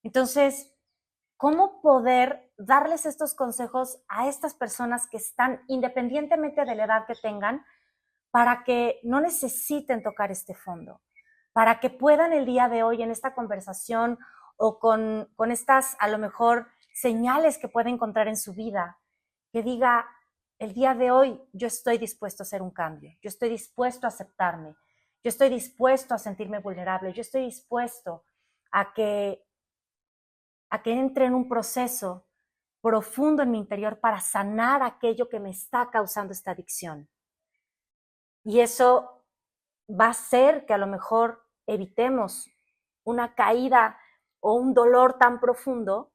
Entonces, ¿cómo poder darles estos consejos a estas personas que están, independientemente de la edad que tengan, para que no necesiten tocar este fondo? Para que puedan el día de hoy en esta conversación o con estas, a lo mejor, señales que puede encontrar en su vida, que diga, el día de hoy yo estoy dispuesto a hacer un cambio, yo estoy dispuesto a aceptarme, yo estoy dispuesto a sentirme vulnerable, yo estoy dispuesto a que entre en un proceso profundo en mi interior para sanar aquello que me está causando esta adicción. Y eso va a hacer que a lo mejor evitemos una caída o un dolor tan profundo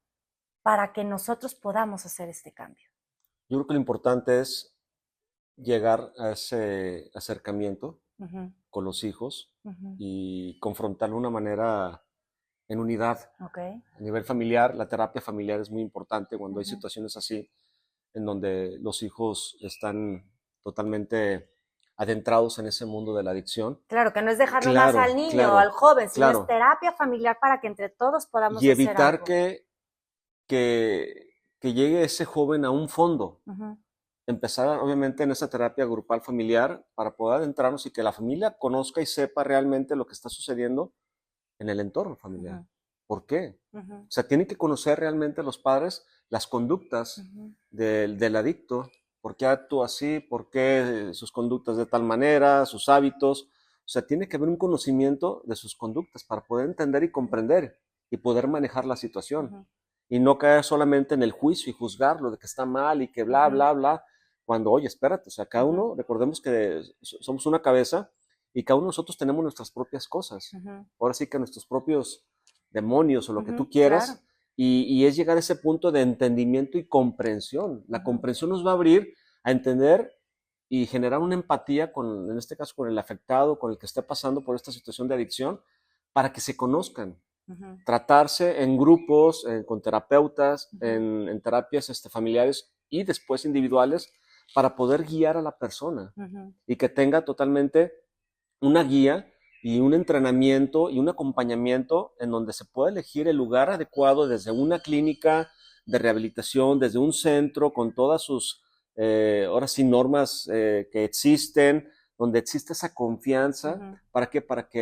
para que nosotros podamos hacer este cambio. Yo creo que lo importante es llegar a ese acercamiento con los hijos y confrontarlo de una manera en unidad. A nivel familiar, la terapia familiar es muy importante cuando hay situaciones así, en donde los hijos están totalmente adentrados en ese mundo de la adicción. Claro, que no es dejarlo más al niño o al joven, sino es terapia familiar para que entre todos podamos hacer algo. Y evitar que llegue ese joven a un fondo. Empezar, obviamente, en esa terapia grupal familiar para poder adentrarnos y que la familia conozca y sepa realmente lo que está sucediendo en el entorno familiar. ¿Por qué? O sea, tienen que conocer realmente los padres las conductas del adicto, por qué actúa así, por qué sus conductas de tal manera, sus hábitos. O sea, tiene que haber un conocimiento de sus conductas para poder entender y comprender y poder manejar la situación. Y no caer solamente en el juicio y juzgarlo de que está mal y que bla, bla, bla, cuando, oye, espérate, o sea, cada uno, recordemos que somos una cabeza y cada uno de nosotros tenemos nuestras propias cosas. Ahora sí que nuestros propios demonios o lo que tú quieras, claro. y es llegar a ese punto de entendimiento y comprensión. La comprensión nos va a abrir a entender y generar una empatía con, en este caso, con el afectado, con el que esté pasando por esta situación de adicción, para que se conozcan. Tratarse en grupos, con terapeutas, en terapias familiares y después individuales, para poder guiar a la persona y que tenga totalmente una guía y un entrenamiento y un acompañamiento en donde se pueda elegir el lugar adecuado desde una clínica de rehabilitación, desde un centro con todas sus, ahora sí, normas que existen, donde existe esa confianza. ¿Para qué? Para que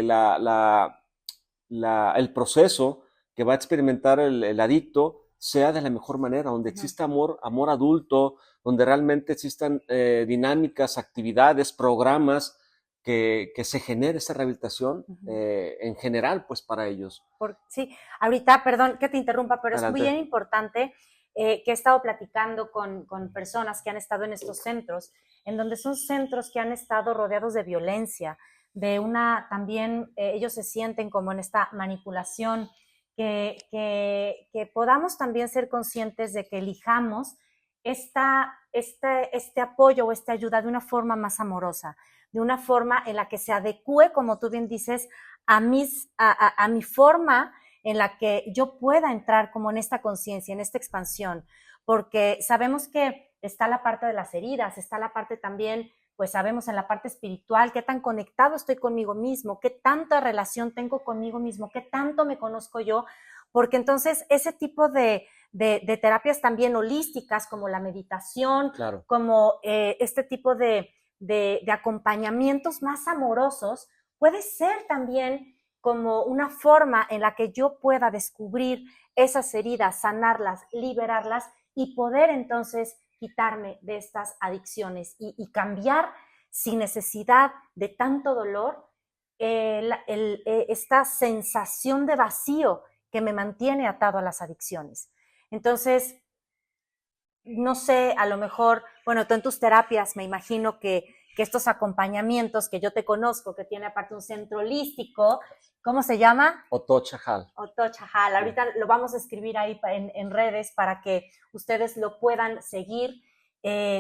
el proceso que va a experimentar el adicto sea de la mejor manera, donde exista amor adulto, donde realmente existan dinámicas, actividades, programas que se genere esa rehabilitación en general, pues, para ellos. Sí, ahorita, perdón que te interrumpa, pero Adelante. Es muy importante que he estado platicando con personas que han estado en estos centros, en donde son centros que han estado rodeados de violencia, de una, también ellos se sienten como en esta manipulación, que podamos también ser conscientes de que elijamos este apoyo o esta ayuda de una forma más amorosa, de una forma en la que se adecue, como tú bien dices, a mi forma en la que yo pueda entrar como en esta conciencia, en esta expansión, porque sabemos que está la parte de las heridas, está la parte también, pues sabemos en la parte espiritual, qué tan conectado estoy conmigo mismo, qué tanta relación tengo conmigo mismo, qué tanto me conozco yo, porque entonces ese tipo de terapias también holísticas, como la meditación, Claro. como este tipo de acompañamientos más amorosos, puede ser también como una forma en la que yo pueda descubrir esas heridas, sanarlas, liberarlas y poder entonces quitarme de estas adicciones y cambiar sin necesidad de tanto dolor esta sensación de vacío que me mantiene atado a las adicciones. Entonces, no sé, a lo mejor, bueno, tú en tus terapias me imagino que estos acompañamientos que yo te conozco, que tiene aparte un centro holístico, ¿cómo se llama? Otochajal. Otochajal. Ahorita lo vamos a escribir ahí en redes para que ustedes lo puedan seguir.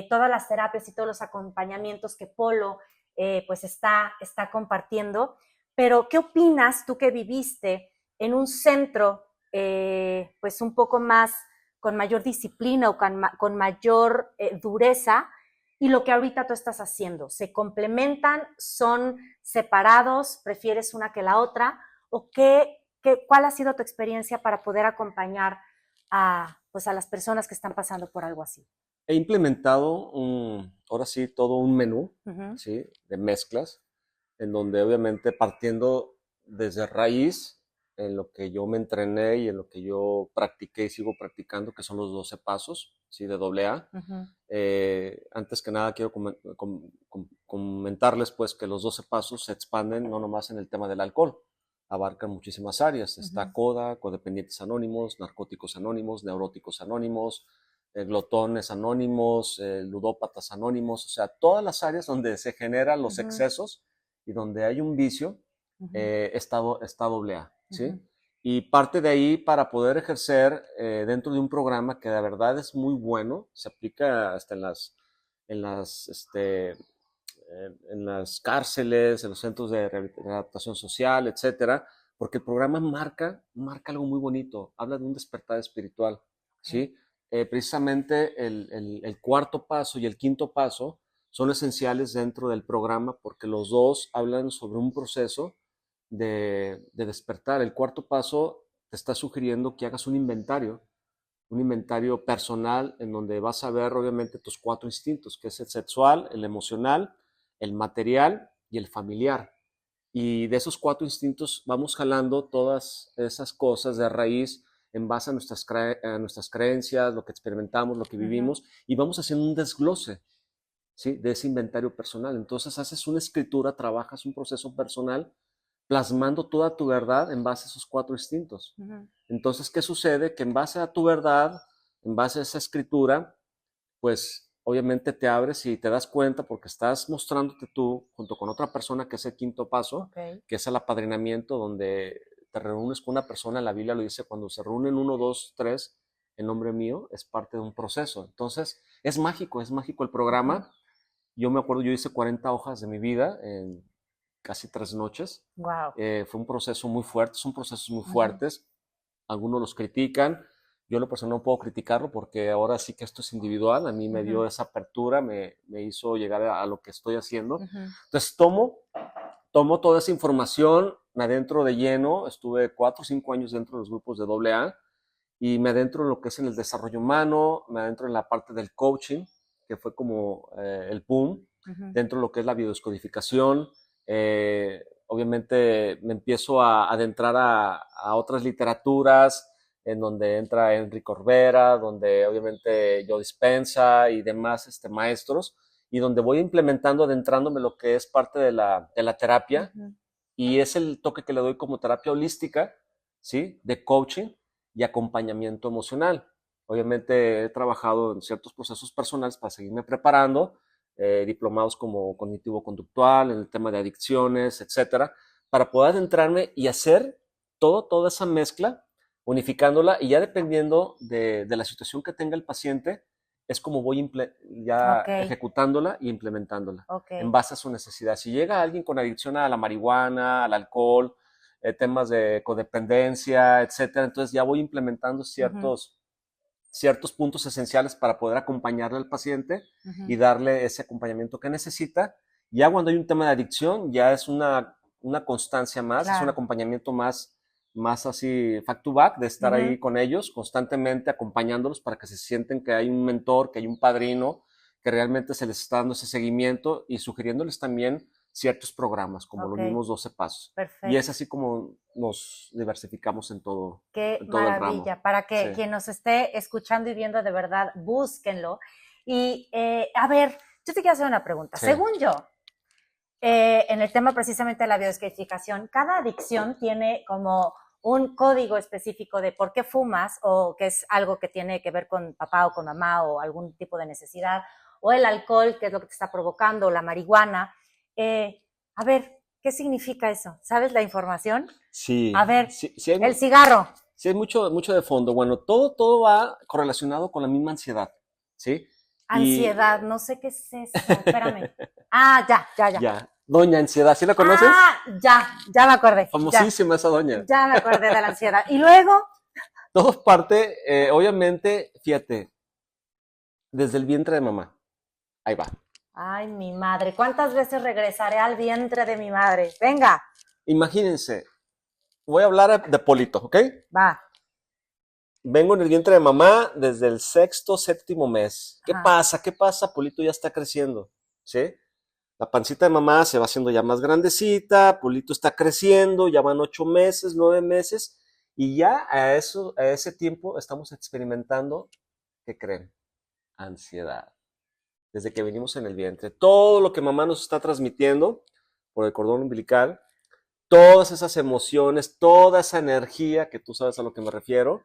Todas las terapias y todos los acompañamientos que Polo pues está compartiendo. Pero, ¿qué opinas tú que viviste en un centro pues un poco más con mayor disciplina o con mayor dureza y lo que ahorita tú estás haciendo? ¿Se complementan? ¿Son separados? ¿Prefieres una que la otra? ¿O cuál ha sido tu experiencia para poder acompañar pues a las personas que están pasando por algo así? He implementado ahora sí todo un menú, Uh-huh. ¿sí? De mezclas, en donde obviamente partiendo desde raíz, en lo que yo me entrené y en lo que yo practiqué y sigo practicando, que son los 12 pasos, ¿sí? De AA. Uh-huh. Antes que nada quiero comentarles pues que los 12 pasos se expanden no nomás en el tema del alcohol, abarcan muchísimas áreas. Está CODA, Codependientes Anónimos, Narcóticos Anónimos, Neuróticos Anónimos, glotones anónimos, ludópatas anónimos, o sea, todas las áreas donde se generan los excesos y donde hay un vicio, está AA, ¿sí? Y parte de ahí para poder ejercer dentro de un programa que de verdad es muy bueno, se aplica hasta en las cárceles, en los centros de readaptación social, etcétera, porque el programa marca algo muy bonito, habla de un despertar espiritual, ¿sí? Precisamente el cuarto paso y el quinto paso son esenciales dentro del programa porque los dos hablan sobre un proceso de despertar. El cuarto paso te está sugiriendo que hagas un inventario personal en donde vas a ver obviamente tus 4 instintos, que es el sexual, el emocional, el material y el familiar. Y de esos 4 instintos vamos jalando todas esas cosas de raíz en base a nuestras creencias, lo que experimentamos, lo que vivimos, y vamos haciendo un desglose, ¿sí? De ese inventario personal. Entonces haces una escritura, trabajas un proceso personal plasmando toda tu verdad en base a esos 4 instintos. Entonces, ¿qué sucede? Que en base a tu verdad, en base a esa escritura, pues obviamente te abres y te das cuenta porque estás mostrándote tú junto con otra persona, que es el quinto paso, que es el apadrinamiento, donde te reúnes con una persona. La Biblia lo dice, cuando se reúnen 1, 2, 3 en nombre mío, es parte de un proceso. Entonces, es mágico el programa. Yo me acuerdo, yo hice 40 hojas de mi vida en casi 3 noches. Wow. Fue un proceso muy fuerte, son procesos muy fuertes. Algunos los critican. Yo lo personal no puedo criticarlo porque ahora sí que esto es individual. A mí me dio esa apertura, me hizo llegar a lo que estoy haciendo. Entonces tomo toda esa información, me adentro de lleno. Estuve 4 o 5 años dentro de los grupos de AA y me adentro en lo que es en el desarrollo humano, me adentro en la parte del coaching, que fue como el boom, dentro de lo que es la biodescodificación. Obviamente me empiezo a adentrar a otras literaturas, en donde entra Enrique Corbera, donde obviamente Joe Dispenza y demás maestros, y donde voy implementando, adentrándome lo que es parte de la terapia, y es el toque que le doy como terapia holística, ¿sí? De coaching y acompañamiento emocional. Obviamente he trabajado en ciertos procesos personales para seguirme preparando, diplomados como cognitivo-conductual, en el tema de adicciones, etcétera, para poder adentrarme y hacer toda esa mezcla, unificándola, y ya dependiendo de la situación que tenga el paciente, es como voy ejecutándola y implementándola en base a su necesidad. Si llega alguien con adicción a la marihuana, al alcohol, temas de codependencia, etcétera, entonces ya voy implementando ciertos puntos esenciales para poder acompañarle al paciente y darle ese acompañamiento que necesita. Ya cuando hay un tema de adicción, ya es una constancia más, es un acompañamiento más más así back to back, de estar ahí con ellos constantemente, acompañándolos para que se sienten que hay un mentor, que hay un padrino, que realmente se les está dando ese seguimiento y sugiriéndoles también ciertos programas, como los mismos 12 pasos. Perfecto. Y es así como nos diversificamos en todo, Qué en todo maravilla. el ramo. Para que quien nos esté escuchando y viendo, de verdad, búsquenlo. Y a ver, yo te quiero hacer una pregunta. Sí. Según yo, en el tema precisamente de la biodescodificación, cada adicción tiene como un código específico de por qué fumas, o que es algo que tiene que ver con papá o con mamá o algún tipo de necesidad, o el alcohol, que es lo que te está provocando, o la marihuana. A ver, ¿qué significa eso? ¿Sabes la información? Sí. A ver, sí el cigarro. Sí, hay mucho de fondo. Bueno, todo va correlacionado con la misma ansiedad, ¿sí? Ansiedad, no sé qué es eso, espérame. Ah, ya. Doña Ansiedad, ¿sí la conoces? Ah, ya me acordé. Famosísima esa doña. Ya me acordé de la ansiedad. ¿Y luego? Todo es parte, obviamente, fíjate, desde el vientre de mamá. Ahí va. Ay, mi madre, ¿cuántas veces regresaré al vientre de mi madre? Venga. Imagínense, voy a hablar de Polito, ¿ok? Va. Vengo en el vientre de mamá desde el 6º, 7º mes. ¿Qué pasa? ¿Qué pasa? Polito ya está creciendo, ¿sí? La pancita de mamá se va haciendo ya más grandecita, Polito está creciendo, ya van 8 meses, 9 meses, y ya a ese tiempo estamos experimentando, ¿qué creen? Ansiedad. Desde que venimos en el vientre. Todo lo que mamá nos está transmitiendo por el cordón umbilical, todas esas emociones, toda esa energía, que tú sabes a lo que me refiero,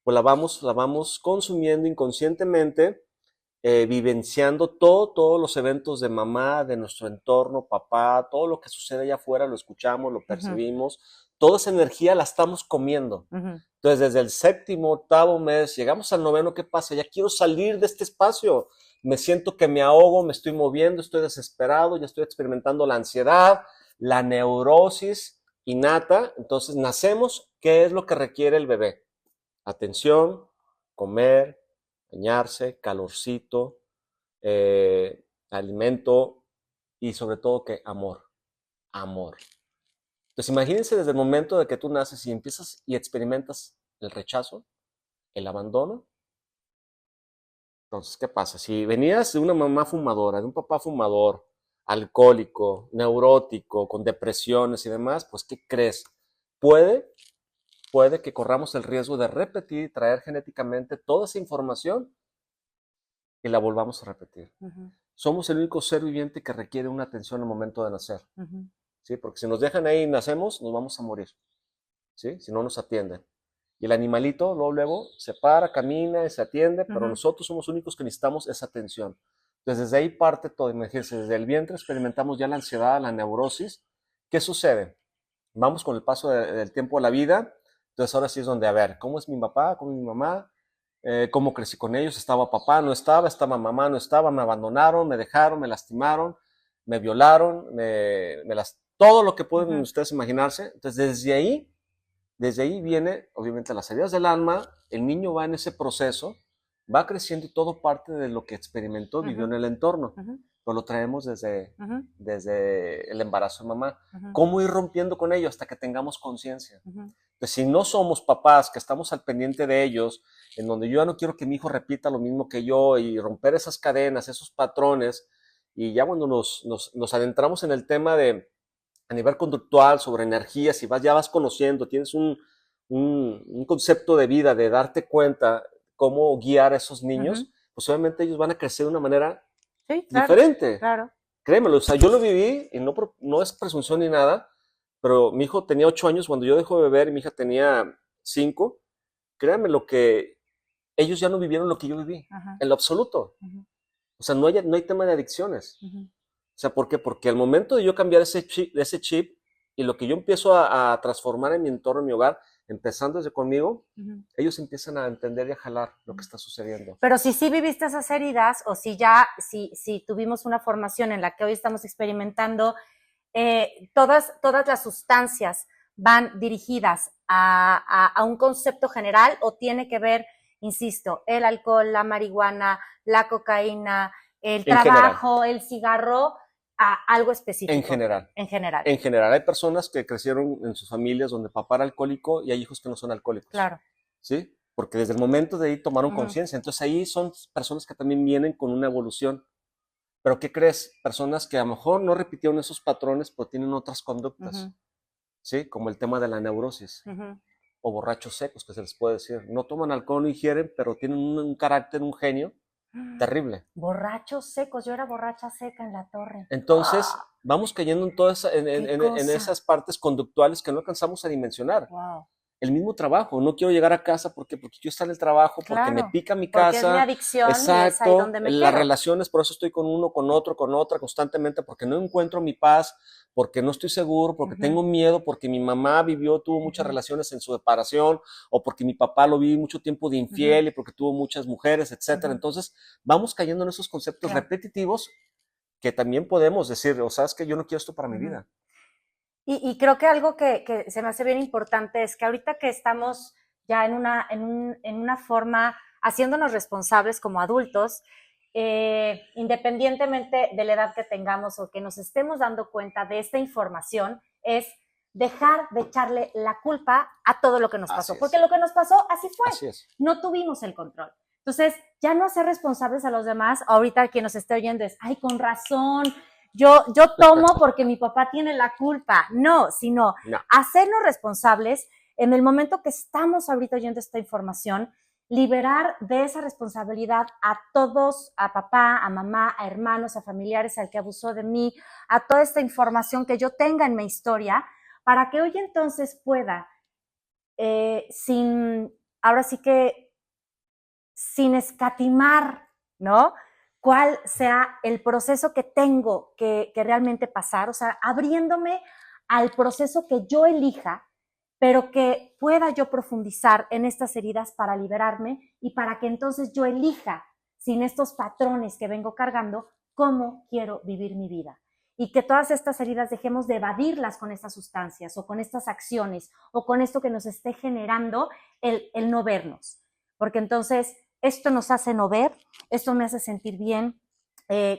pues la vamos consumiendo inconscientemente, vivenciando todos los eventos de mamá, de nuestro entorno, papá, todo lo que sucede allá afuera, lo escuchamos, lo percibimos, toda esa energía la estamos comiendo. Entonces, desde el 7º, 8º mes, llegamos al 9º, ¿qué pasa? Ya quiero salir de este espacio, me siento que me ahogo, me estoy moviendo, estoy desesperado, ya estoy experimentando la ansiedad, la neurosis innata. Entonces, nacemos, ¿qué es lo que requiere el bebé? Atención, comer, bañarse, calorcito, alimento y sobre todo que amor. Entonces imagínense desde el momento de que tú naces y empiezas y experimentas el rechazo, el abandono. Entonces, ¿qué pasa? Si venías de una mamá fumadora, de un papá fumador, alcohólico, neurótico, con depresiones y demás, pues ¿qué crees? Puede que corramos el riesgo de repetir y traer genéticamente toda esa información y la volvamos a repetir. Somos el único ser viviente que requiere una atención al momento de nacer. ¿Sí? Porque si nos dejan ahí y nacemos, nos vamos a morir. ¿Sí? Si no nos atienden. Y el animalito luego se para, camina y se atiende, pero nosotros somos los únicos que necesitamos esa atención. Entonces, desde ahí parte todo. Imagínense, desde el vientre experimentamos ya la ansiedad, la neurosis. ¿Qué sucede? Vamos con el paso del tiempo de la vida. Entonces, ahora sí es donde, a ver, ¿cómo es mi papá? ¿Cómo es mi mamá? ¿Cómo crecí con ellos? ¿Estaba papá? ¿No estaba? ¿Estaba mamá? ¿No estaba? ¿Me abandonaron? ¿Me dejaron? ¿Me lastimaron? ¿Me violaron? Todo lo que pueden ustedes imaginarse. Entonces, desde ahí viene, obviamente, las heridas del alma. El niño va en ese proceso, va creciendo y todo parte de lo que experimentó, vivió en el entorno. Pero lo traemos desde el embarazo de mamá. ¿Cómo ir rompiendo con ello hasta que tengamos conciencia? Entonces, si no somos papás que estamos al pendiente de ellos, en donde yo ya no quiero que mi hijo repita lo mismo que yo y romper esas cadenas, esos patrones, y ya cuando nos adentramos en el tema de a nivel conductual, sobre energía, si ya vas conociendo, tienes un concepto de vida, de darte cuenta cómo guiar a esos niños, pues obviamente ellos van a crecer de una manera diferente. Claro. Créemelo, o sea, yo lo viví y no es presunción ni nada, pero mi hijo tenía 8 años cuando yo dejé de beber y mi hija tenía 5. Créanme lo que ellos ya no vivieron lo que yo viví, en lo absoluto. O sea, no hay tema de adicciones. O sea, ¿por qué? Porque al momento de yo cambiar ese chip y lo que yo empiezo a transformar en mi entorno, en mi hogar, empezando desde conmigo, ellos empiezan a entender y a jalar lo que está sucediendo. Pero si sí viviste esas heridas, o si tuvimos una formación en la que hoy estamos experimentando, todas las sustancias van dirigidas a un concepto general, o tiene que ver, insisto, el alcohol, la marihuana, la cocaína, el trabajo, el cigarro, a algo específico? En general. En general. En general. Hay personas que crecieron en sus familias donde papá era alcohólico y hay hijos que no son alcohólicos. Claro. ¿Sí? Porque desde el momento de ahí tomaron conciencia. Entonces ahí son personas que también vienen con una evolución. Pero ¿qué crees? Personas que a lo mejor no repitieron esos patrones, pero tienen otras conductas. ¿Sí? Como el tema de la neurosis. O borrachos secos, que se les puede decir. No toman alcohol, no ingieren, pero tienen un carácter, un genio terrible. Borrachos secos. Yo era borracha seca en la torre. Entonces, vamos cayendo en todas en esas partes conductuales que no alcanzamos a dimensionar. Wow. El mismo trabajo, no quiero llegar a casa porque yo estoy en el trabajo, porque me pica mi casa. Porque es mi adicción. Exacto, y es ahí donde me las quedo. relaciones, por eso estoy con uno, con otro, con otra constantemente, porque no encuentro mi paz, porque no estoy seguro, porque tengo miedo, porque mi mamá tuvo muchas relaciones en su separación, o porque mi papá lo vi mucho tiempo de infiel y porque tuvo muchas mujeres, etcétera. Entonces, vamos cayendo en esos conceptos repetitivos que también podemos decir, o sabes que yo no quiero esto para mi vida. Y creo que algo que se me hace bien importante es que ahorita que estamos ya en una forma haciéndonos responsables como adultos, independientemente de la edad que tengamos o que nos estemos dando cuenta de esta información, es dejar de echarle la culpa a todo lo que nos pasó. Porque lo que nos pasó, así fue. Así es. No tuvimos el control. Entonces, ya no hacer responsables a los demás. Ahorita quien nos esté oyendo es, ay, con razón, yo tomo porque mi papá tiene la culpa. No, sino hacernos responsables en el momento que estamos ahorita oyendo esta información, liberar de esa responsabilidad a todos, a papá, a mamá, a hermanos, a familiares, al que abusó de mí, a toda esta información que yo tenga en mi historia, para que hoy entonces pueda, ahora sí que, sin escatimar, ¿no? Cuál sea el proceso que tengo que realmente pasar, o sea, abriéndome al proceso que yo elija, pero que pueda yo profundizar en estas heridas para liberarme y para que entonces yo elija, sin estos patrones que vengo cargando, cómo quiero vivir mi vida. Y que todas estas heridas dejemos de evadirlas con estas sustancias o con estas acciones o con esto que nos esté generando el no vernos. Porque entonces esto nos hace no ver, esto me hace sentir bien.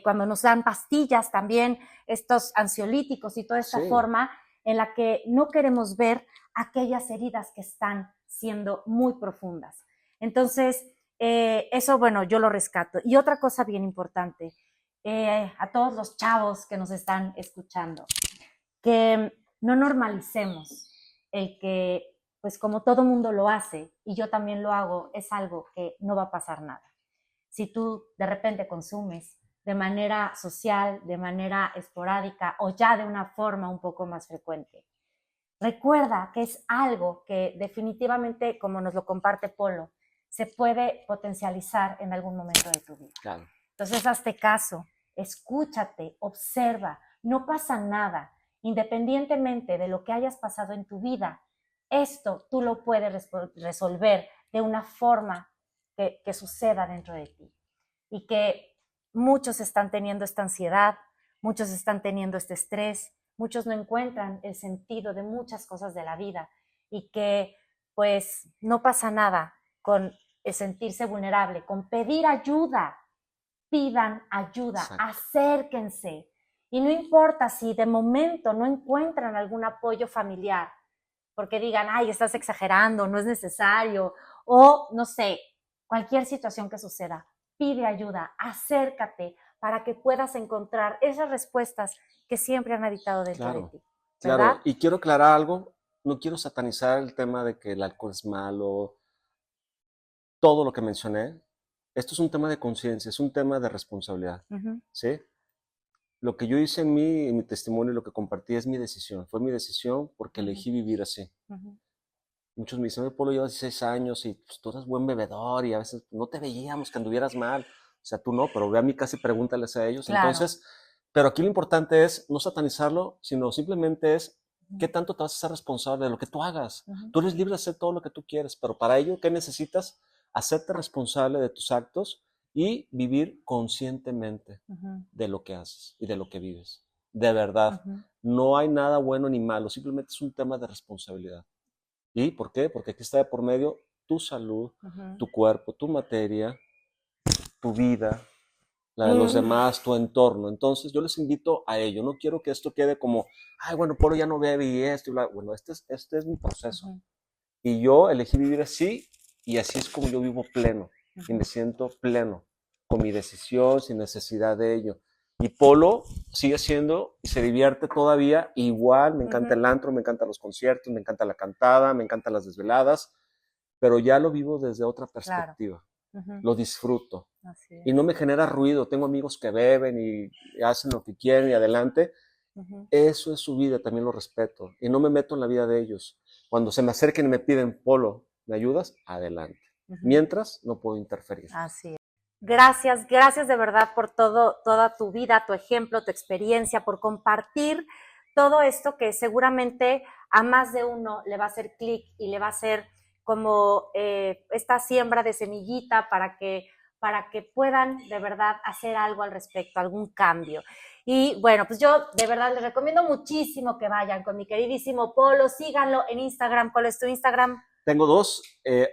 Cuando nos dan pastillas también, estos ansiolíticos y toda esta forma en la que no queremos ver aquellas heridas que están siendo muy profundas. Entonces, eso, bueno, yo lo rescato. Y otra cosa bien importante, a todos los chavos que nos están escuchando, que no normalicemos el que, pues como todo mundo lo hace, y yo también lo hago, es algo que no va a pasar nada. Si tú de repente consumes de manera social, de manera esporádica o ya de una forma un poco más frecuente, recuerda que es algo que definitivamente, como nos lo comparte Polo, se puede potencializar en algún momento de tu vida. Claro. Entonces, hazte caso, escúchate, observa, no pasa nada. Independientemente de lo que hayas pasado en tu vida, esto tú lo puedes resolver de una forma que suceda dentro de ti. Y que muchos están teniendo esta ansiedad, muchos están teniendo este estrés, muchos no encuentran el sentido de muchas cosas de la vida y que pues no pasa nada con el sentirse vulnerable, con pedir ayuda. Pidan ayuda, acérquense. Y no importa si de momento no encuentran algún apoyo familiar, porque digan, ay, estás exagerando, no es necesario, o no sé, cualquier situación que suceda, pide ayuda, acércate para que puedas encontrar esas respuestas que siempre han habitado dentro de ti. ¿Verdad? Claro, y quiero aclarar algo, no quiero satanizar el tema de que el alcohol es malo, todo lo que mencioné. Esto es un tema de conciencia, es un tema de responsabilidad, ¿sí? Lo que yo hice en mi testimonio, lo que compartí es mi decisión. Fue mi decisión porque elegí vivir así. Muchos me dicen, Polo, llevas 16 años y pues, tú eres buen bebedor y a veces no te veíamos que anduvieras mal. O sea, tú no, pero ve a mí casi pregúntales a ellos. Claro. Entonces, pero aquí lo importante es no satanizarlo, sino simplemente es qué tanto te vas a ser responsable de lo que tú hagas. Tú eres libre de hacer todo lo que tú quieres, pero para ello, ¿qué necesitas? Hacerte responsable de tus actos y vivir conscientemente de lo que haces y de lo que vives. De verdad, no hay nada bueno ni malo, simplemente es un tema de responsabilidad. ¿Y por qué? Porque aquí está de por medio tu salud, tu cuerpo, tu materia, tu vida, la de los demás, tu entorno. Entonces yo les invito a ello. No quiero que esto quede como, ay, bueno, Polo ya no bebe y esto y bla. Bueno, este es mi proceso. Y yo elegí vivir así y así es como yo vivo pleno y me siento pleno con mi decisión, sin necesidad de ello. Y Polo sigue siendo y se divierte todavía igual. Me encanta el antro, me encantan los conciertos, me encanta la cantada, me encantan las desveladas, pero ya lo vivo desde otra perspectiva. Claro. Lo disfruto. Y no me genera ruido. Tengo amigos que beben y hacen lo que quieren y adelante. Eso es su vida, también lo respeto. Y no me meto en la vida de ellos. Cuando se me acerquen y me piden, Polo, ¿me ayudas? Adelante. Mientras, no puedo interferir. Así es. Gracias de verdad por toda tu vida, tu ejemplo, tu experiencia, por compartir todo esto que seguramente a más de uno le va a hacer clic y le va a hacer como esta siembra de semillita para que puedan de verdad hacer algo al respecto, algún cambio. Y bueno, pues yo de verdad les recomiendo muchísimo que vayan con mi queridísimo Polo, síganlo en Instagram. ¿Cuál es tu Instagram? Tengo 2,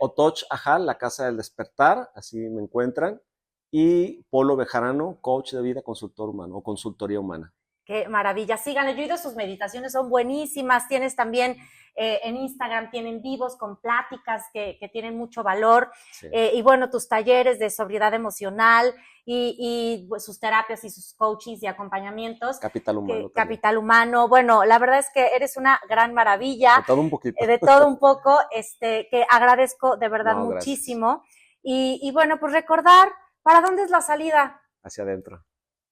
Otoch Ajal, la Casa del Despertar, así me encuentran, y Polo Bejarano, coach de vida, consultor humano o consultoría humana. Qué maravilla, síganle, yo he ido, sus meditaciones son buenísimas, tienes también en Instagram, tienen vivos con pláticas que tienen mucho valor, sí. Y bueno, tus talleres de sobriedad emocional y sus terapias y sus coachings y acompañamientos. Capital humano. Capital humano, bueno, la verdad es que eres una gran maravilla. De todo un poquito. De todo un poco, que agradezco de verdad muchísimo. Y bueno, pues recordar, ¿para dónde es la salida? Hacia adentro.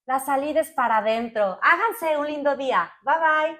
La salida es para adentro. Háganse un lindo día. Bye, bye.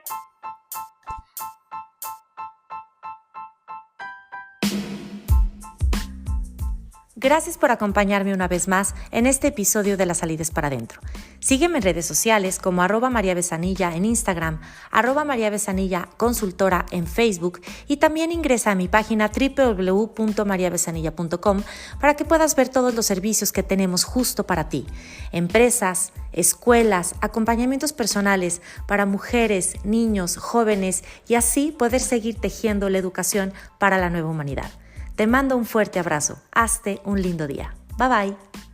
Gracias por acompañarme una vez más en este episodio de La Salida es para Adentro. Sígueme en redes sociales como @mariabesanilla en Instagram, @mariabesanilla consultora en Facebook y también ingresa a mi página www.mariabesanilla.com para que puedas ver todos los servicios que tenemos justo para ti. Empresas, escuelas, acompañamientos personales para mujeres, niños, jóvenes y así poder seguir tejiendo la educación para la nueva humanidad. Te mando un fuerte abrazo. Hazte un lindo día. Bye bye.